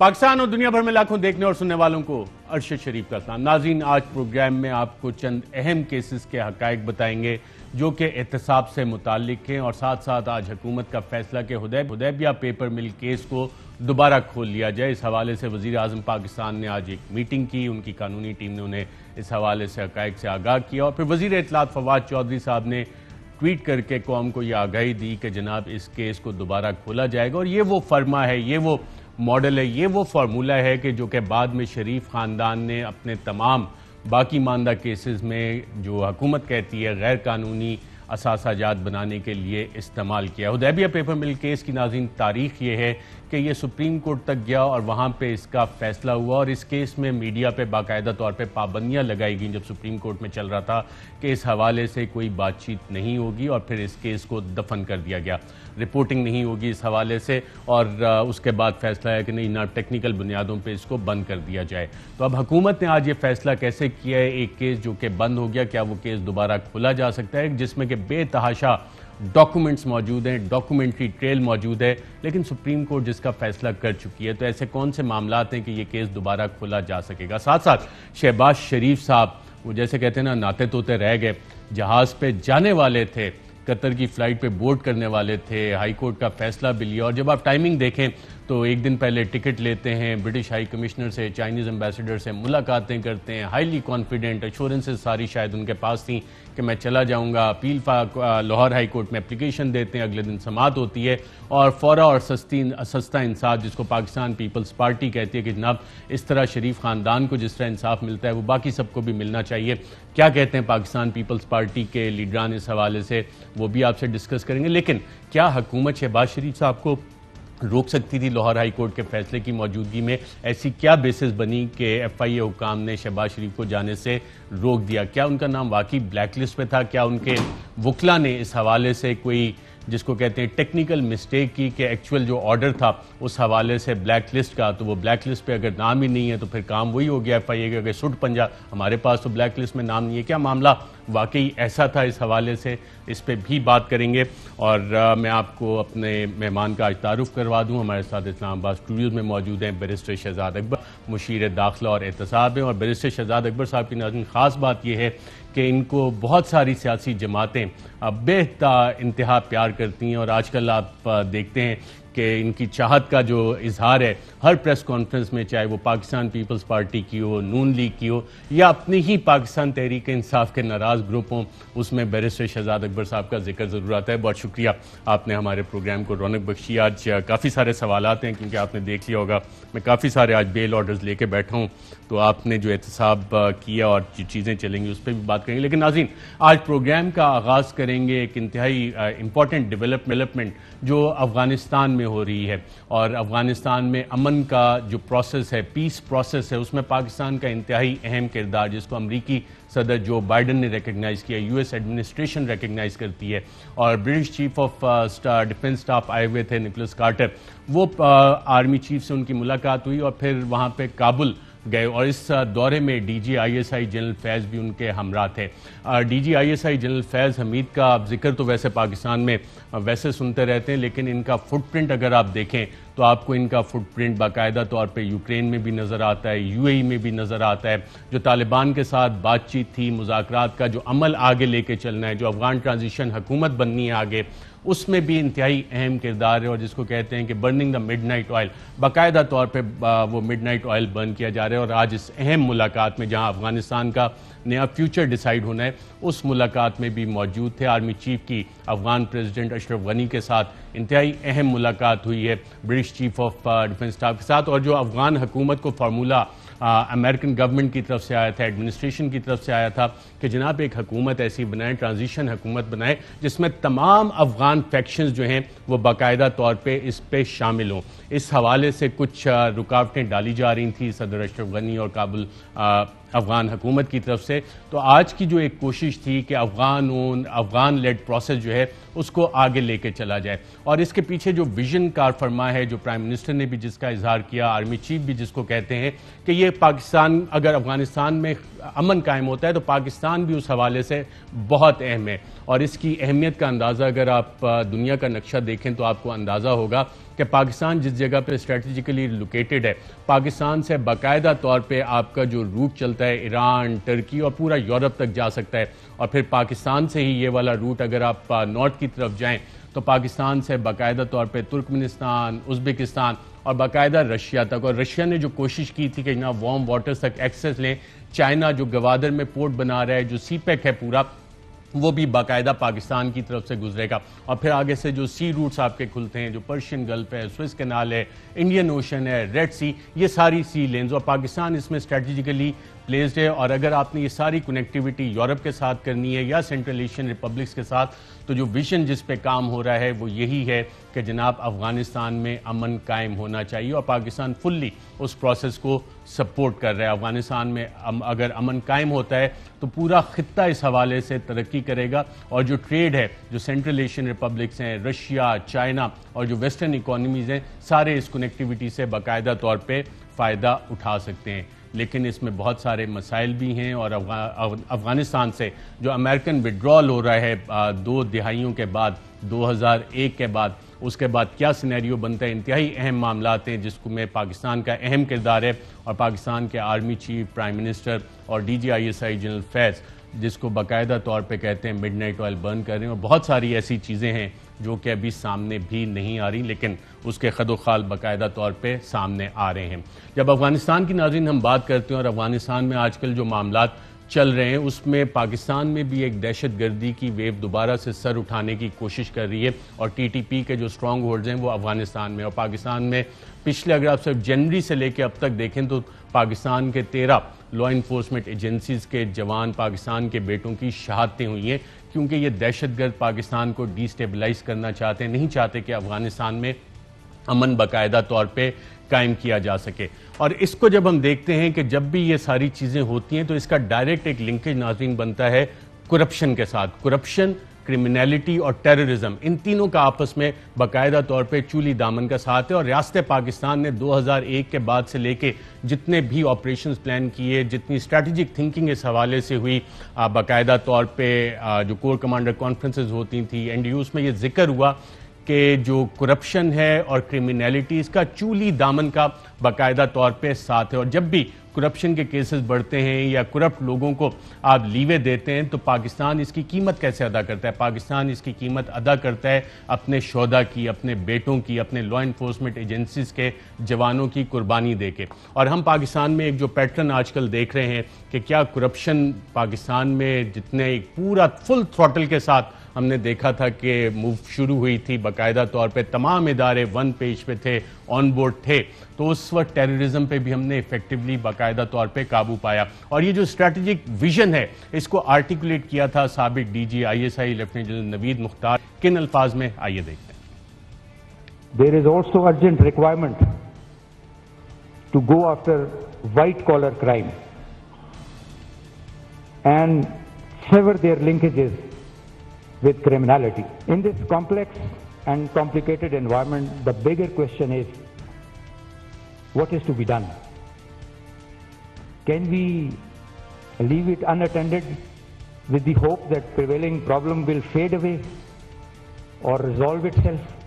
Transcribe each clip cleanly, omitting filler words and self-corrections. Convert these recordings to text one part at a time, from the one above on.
पाकिस्तान और दुनिया भर में लाखों देखने और सुनने वालों को अरशद शरीफ का सलाम। नाज़रीन, आज प्रोग्राम में आपको चंद अहम केसेस के हकायक बताएंगे जो कि एहतसाब से मुताल्लिक हैं, और साथ साथ आज हुकूमत का फैसला कि हुदैबिया पेपर मिल केस को दोबारा खोल लिया जाए। इस हवाले से वज़ीर आज़म पाकिस्तान ने आज एक मीटिंग की, उनकी कानूनी टीम ने उन्हें इस हवाले से हकायक से आगाह किया, और फिर वज़ीर इत्तलात फवाद चौधरी साहब ने ट्वीट करके कौम को यह आगाही दी कि जनाब इस केस को दोबारा खोला जाएगा। और ये वो फर्मा है, ये वो मॉडल है, ये वो फार्मूला है कि जो कि बाद में शरीफ ख़ानदान ने अपने तमाम बाकी मानदा केसेस में जो हुकूमत कहती है गैर कानूनी असासाजात बनाने के लिए इस्तेमाल किया। हुदैबिया पेपर मिल केस की नाज़रीन तारीख ये है कि ये सुप्रीम कोर्ट तक गया और वहाँ पे इसका फैसला हुआ, और इस केस में मीडिया पे बाकायदा तौर पे पाबंदियाँ लगाई गई जब सुप्रीम कोर्ट में चल रहा था कि इस हवाले से कोई बातचीत नहीं होगी, और फिर इस केस को दफन कर दिया गया, रिपोर्टिंग नहीं होगी इस हवाले से, और उसके बाद फैसला है कि नहीं ना टेक्निकल बुनियादों पे इसको बंद कर दिया जाए। तो अब हुकूमत ने आज ये फैसला कैसे किया है, एक केस जो कि बंद हो गया, क्या वो केस दोबारा खोला जा सकता है, जिसमें कि बेतहाशा डॉक्यूमेंट्स मौजूद हैं, डॉक्यूमेंट्री ट्रेल मौजूद है, लेकिन सुप्रीम कोर्ट जिसका फैसला कर चुकी है। तो ऐसे कौन से मामलात हैं कि ये केस दोबारा खोला जा सकेगा। साथ साथ शहबाज शरीफ साहब, वो जैसे कहते हैं ना, नाते तोते रह गए, जहाज़ पे जाने वाले थे, कतर की फ़्लाइट पे बोर्ड करने वाले थे, हाई कोर्ट का फैसला भी लिया, और जब आप टाइमिंग देखें तो एक दिन पहले टिकट लेते हैं, ब्रिटिश हाई कमिश्नर से, चाइनीज़ एम्बेसडर से मुलाकातें करते हैं, हाईली कॉन्फिडेंट, एश्योरेंसेस सारी शायद उनके पास थी कि मैं चला जाऊंगा, अपील लाहौर हाई कोर्ट में एप्लीकेशन देते हैं, अगले दिन समाअत होती है, और फौरा और सस्ता इंसाफ जिसको पाकिस्तान पीपल्स पार्टी कहती है कि जनाब इस तरह शरीफ ख़ानदान को जिस तरह इंसाफ मिलता है वो बाकी सबको भी मिलना चाहिए। क्या कहते हैं पाकिस्तान पीपल्स पार्टी के लीडरान इस हवाले से, वो भी आपसे डिस्कस करेंगे। लेकिन क्या हुकूमत शहबाज शरीफ साहब को रोक सकती थी लाहौर हाई कोर्ट के फैसले की मौजूदगी में? ऐसी क्या बेसिस बनी कि FIA हुकाम ने शहबाज शरीफ को जाने से रोक दिया? क्या उनका नाम वाकई ब्लैक लिस्ट में था? क्या उनके वकला ने इस हवाले से कोई जिसको कहते हैं टेक्निकल मिस्टेक की कि एक्चुअल जो ऑर्डर था उस हवाले से ब्लैक लिस्ट का, तो वो ब्लैक लिस्ट पे अगर नाम ही नहीं है तो फिर काम वही हो गया FIA के, अगर सुट पंजा हमारे पास तो ब्लैक लिस्ट में नाम नहीं है। क्या मामला वाकई ऐसा था? इस हवाले से इस पे भी बात करेंगे। और मैं आपको अपने मेहमान का आज तारुफ करवा दूँ। हमारे साथ इस्लामाबाद स्टूडियोज़ में मौजूद हैं बैरिस्टर शहजाद अकबर, मुशीर दाखिला और एहतसाब हैं। और बैरिस्टर शहजाद अकबर साहब की नाज़रीन ख़ास बात यह है कि इनको बहुत सारी सियासी जमातें बेइंतहा प्यार करती हैं, और आजकल आप देखते हैं कि इनकी चाहत का जो इजहार है हर प्रेस कॉन्फ्रेंस में, चाहे वो पाकिस्तान पीपल्स पार्टी की हो, नून लीग की हो, या अपनी ही पाकिस्तान तहरीक इंसाफ के नाराज़ ग्रुप हों, उसमें बैरिस्टर शहजाद अकबर साहब का जिक्र ज़रूर आता है। बहुत शुक्रिया, आपने हमारे प्रोग्राम को रौनक बख्शी। आज काफ़ी सारे सवालात हैं क्योंकि आपने देख लिया होगा मैं काफ़ी सारे आज बेल ऑर्डर्स लेके बैठा हूँ, तो आपने जो एहतसाब किया और जो चीज़ें चलेंगी उस पर भी बात करेंगे। लेकिन नाज़रीन, आज प्रोग्राम का आगाज़ करेंगे एक इंतहाई इंपॉर्टेंट डेवलपमेंट जो अफ़गानिस्तान में हो रही है, और अफ़गानिस्तान में अमन का जो प्रोसेस है, पीस प्रोसेस है, उसमें पाकिस्तान का इंतहाई अहम किरदार, जिसको अमरीकी सदर जो बाइडन ने रिकग्नाइज़ किया, US एडमिनिस्ट्रेशन रिकग्नाइज़ करती है, और British chief of defence staff आए हुए थे निकोलस कार्टर, वो आर्मी चीफ से उनकी मुलाकात हुई और फिर वहाँ पे काबुल गए, और इस दौरे में DG ISI जनरल फैज़ भी उनके हमरा थे। DG ISI जनरल फैज़ हमीद का जिक्र तो वैसे पाकिस्तान में वैसे सुनते रहते हैं, लेकिन इनका फुटप्रिंट अगर आप देखें तो आपको इनका फुटप्रिंट बाकायदा तौर पे यूक्रेन में भी नज़र आता है, UAE में भी नज़र आता है। जो तालिबान के साथ बातचीत थी, मुज़ाकरात का जो अमल आगे लेके चलना है, जो अफ़गान ट्रांजिशन हुकूमत बननी है आगे, उसमें भी इंतहाई अहम किरदार है, और जिसको कहते हैं कि बर्निंग द मिडनाइट ऑयल, बाकायदा तौर पे वो मिडनाइट ऑयल बर्न किया जा रहा है। और आज इस अहम मुलाकात में जहां अफ़गानिस्तान का नया फ्यूचर डिसाइड होना है, उस मुलाकात में भी मौजूद थे। आर्मी चीफ की अफ़गान प्रेसिडेंट अशरफ गनी के साथ इंतहाई अहम मुलाकात हुई है, British chief of defence staff के साथ, और जो अफ़गान हुकूमत को फार्मूला अमेरिकन गवर्नमेंट की तरफ से आया था, एडमिनिस्ट्रेशन की तरफ से आया था कि जनाब एक हुकूमत ऐसी बनाए, ट्रांजिशन हुकूमत बनाए, जिसमें तमाम अफ़गान फैक्शंस जो हैं वो बाकायदा तौर पे इस पे शामिल हों। इस हवाले से कुछ रुकावटें डाली जा रही थी सदर अशरफ गनी और काबुल अफ़गान हुकूमत की तरफ से। तो आज की जो एक कोशिश थी कि अफ़गान लेड प्रोसेस जो है उसको आगे लेके चला जाए, और इसके पीछे जो विजन कार फरमा है, जो प्राइम मिनिस्टर ने भी जिसका इजहार किया, आर्मी चीफ भी जिसको कहते हैं कि ये पाकिस्तान अगर अफ़गानिस्तान में अमन कायम होता है तो पाकिस्तान भी उस हवाले से बहुत अहम है। और इसकी अहमियत का अंदाज़ा अगर आप दुनिया का नक्शा देखें तो आपको अंदाज़ा होगा कि पाकिस्तान जिस जगह पे स्ट्रेटजिकली लोकेटेड है, पाकिस्तान से बाकायदा तौर पे आपका जो रूट चलता है ईरान, टर्की और पूरा यूरोप तक जा सकता है। और फिर पाकिस्तान से ही ये वाला रूट अगर आप नॉर्थ की तरफ जाएं तो पाकिस्तान से बाकायदा तौर पे तुर्कमेनिस्तान, उज़्बेकिस्तान और बाकायदा रशिया तक। और रशिया ने जो कोशिश की थी कि ना वार्म वाटर्स तक एक्सेस लें, चाइना जो गवादर में पोर्ट बना रहा है, जो सीपेक है पूरा, वो भी बाकायदा पाकिस्तान की तरफ से गुजरेगा। और फिर आगे से जो सी रूट्स आपके खुलते हैं, जो पर्शियन गल्फ है, स्विस कैनाल है, इंडियन ओशन है, रेड सी, ये सारी सी लेन्स, और पाकिस्तान इसमें स्ट्रेटजिकली प्लेस्ड है। और अगर आपने ये सारी कनेक्टिविटी यूरोप के साथ करनी है या सेंट्रल एशियन रिपब्लिक्स के साथ, तो जो विजन जिस पे काम हो रहा है वो यही है कि जनाब अफगानिस्तान में अमन कायम होना चाहिए। और पाकिस्तान फुल्ली उस प्रोसेस को सपोर्ट कर रहा है। अफगानिस्तान में अगर अमन कायम होता है तो पूरा खित्ता इस हवाले से तरक्की करेगा। और जो ट्रेड है, जो सेंट्रल एशियन रिपब्लिक्स हैं, रशिया, चाइना और जो वेस्टर्न इकोनॉमीज़ हैं, सारे इस कनेक्टिविटी से बाकायदा तौर पर फ़ायदा उठा सकते हैं। लेकिन इसमें बहुत सारे मसाइल भी हैं। और अफ़गानिस्तान से जो अमेरिकन विड्रॉल हो रहा है 2 दिहाइयों के बाद, 2001 के बाद, उसके बाद क्या सिनेरियो बनता है, इंतहाई अहम मामलात हैं जिसको में पाकिस्तान का अहम किरदार है। और पाकिस्तान के आर्मी चीफ, प्राइम मिनिस्टर और DGISI जनरल फैज़, जिसको बाकायदा तौर पे कहते हैं मिडनाइट ऑयल बर्न कर रहे हैं। और बहुत सारी ऐसी चीज़ें हैं जो कि अभी सामने भी नहीं आ रही, लेकिन उसके खदोखाल बाकायदा तौर पे सामने आ रहे हैं। जब अफ़गानिस्तान की नाज़रीन हम बात करते हैं और अफ़गानिस्तान में आजकल जो मामलात चल रहे हैं, उसमें पाकिस्तान में भी एक दहशत गर्दी की वेव दोबारा से सर उठाने की कोशिश कर रही है। और TTP के जो स्ट्रॉन्ग होल्ड्स हैं वो अफ़गानिस्तान में, और पाकिस्तान में पिछले अगर आप सिर्फ जनवरी से लेकर अब तक देखें तो पाकिस्तान के 13 लॉ इन्फोर्समेंट एजेंसीज़ के जवान, पाकिस्तान के बेटों की शहादतें हुई हैं। क्योंकि ये दहशतगर्द पाकिस्तान को डिस्टेबलाइज करना चाहते हैं, नहीं चाहते कि अफ़गानिस्तान में अमन बाकायदा तौर पे कायम किया जा सके। और इसको जब हम देखते हैं कि जब भी ये सारी चीज़ें होती हैं तो इसका डायरेक्ट एक लिंकेज नाज़रीन बनता है करप्शन के साथ। करप्शन, क्रिमिनलिटी और टेररिज्म, इन तीनों का आपस में बाकायदा तौर पे चूली दामन का साथ है। और रियासत पाकिस्तान ने 2001 के बाद से लेके जितने भी ऑपरेशंस प्लान किए, जितनी स्ट्रैटेजिक थिंकिंग इस हवाले से हुई, बाकायदा तौर पे जो कोर कमांडर कॉन्फ्रेंसेस होती थी, NDU, में ये जिक्र हुआ कि जो करप्शन है और क्रिमिनलिटी, इसका चूली दामन का बाकायदा तौर पे साथ है। और जब भी करप्शन के केसेस बढ़ते हैं या करप्ट लोगों को आप लीवे देते हैं तो पाकिस्तान इसकी कीमत कैसे अदा करता है? पाकिस्तान इसकी कीमत अदा करता है अपने शोहदा की, अपने बेटों की, अपने लॉ इन्फोर्समेंट एजेंसीज के जवानों की कुर्बानी देके। और हम पाकिस्तान में एक जो पैटर्न आजकल देख रहे हैं कि क्या करप्शन पाकिस्तान में जितने एक पूरा फुल थ्रॉटल के साथ हमने देखा था कि मूव शुरू हुई थी, बाकायदा तौर पे तमाम इदारे वन पेज पे थे, ऑन बोर्ड थे, तो उस वक्त टेररिज्म पे भी हमने इफेक्टिवली बाकायदा तौर पे काबू पाया। और ये जो स्ट्रैटेजिक विजन है इसको आर्टिकुलेट किया था साबिक DGISI lieutenant general Naveed Mukhtar. किन अल्फाज में, आइए देखते हैं। There is also urgent requirement to go after white collar crime and sever their linkages with criminality. In this complex and complicated environment, the bigger question is, what is to be done? Can we leave it unattended with the hope that prevailing problem will fade away or resolve itself?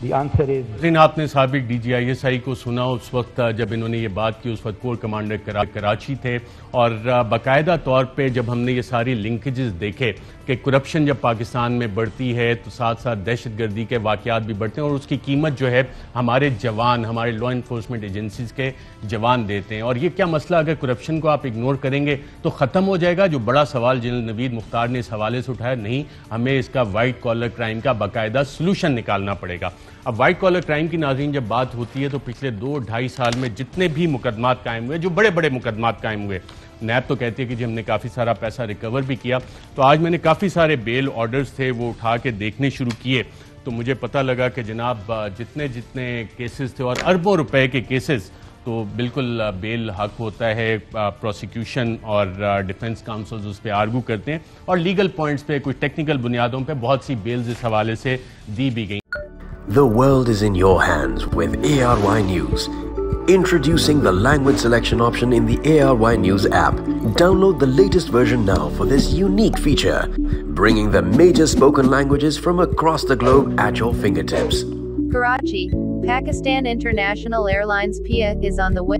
The answer is, लेकिन आपने साबिक DGISI को सुना उस वक्त जब इन्होंने ये बात की, उस वक्त कोर कमांडर कराची थे। और बाकायदा तौर पे जब हमने ये सारी लिंकेजेस देखे कि करप्शन जब पाकिस्तान में बढ़ती है तो साथ साथ दहशतगर्दी के वाक़यात भी बढ़ते हैं और उसकी कीमत जो है हमारे जवान, हमारे लॉ इन्फोर्समेंट एजेंसीज के जवान देते हैं। और ये क्या मसला, अगर करप्शन को आप इग्नोर करेंगे तो ख़त्म हो जाएगा? जो बड़ा सवाल जनरल नवीद मुख्तार ने इस हवाले से उठाया, नहीं, हमें इसका वाइट कॉलर क्राइम का बाकायदा सोल्यूशन निकालना पड़ेगा। अब वाइट कॉलर क्राइम की नाज़रीन जब बात होती है तो पिछले 2-2.5 साल में जितने भी मुकदमात कायम हुए, जो बड़े बड़े मुकदमात कायम हुए, नैब तो कहती है कि जी हमने काफ़ी सारा पैसा रिकवर भी किया। तो आज मैंने काफ़ी सारे बेल ऑर्डर्स थे वो उठा के देखने शुरू किए तो मुझे पता लगा कि जनाब जितने जितने केसेस थे और अरबों रुपए के केसेस, तो बिल्कुल बेल हक होता है। प्रोसिक्यूशन और डिफेंस काउंसिल्स उस पर आर्गू करते हैं और लीगल पॉइंट्स पे, कुछ टेक्निकल बुनियादों पे बहुत सी बेल्स इस हवाले से दी भी गई। The world is in your hands with ARY News. Introducing the language selection option in the ARY News app. Download the latest version now for this unique feature, bringing the major spoken languages from across the globe at your fingertips. Karachi, Pakistan International Airlines PIA is on the way.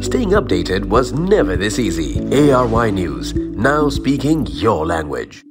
Staying updated was never this easy. ARY News, now speaking your language.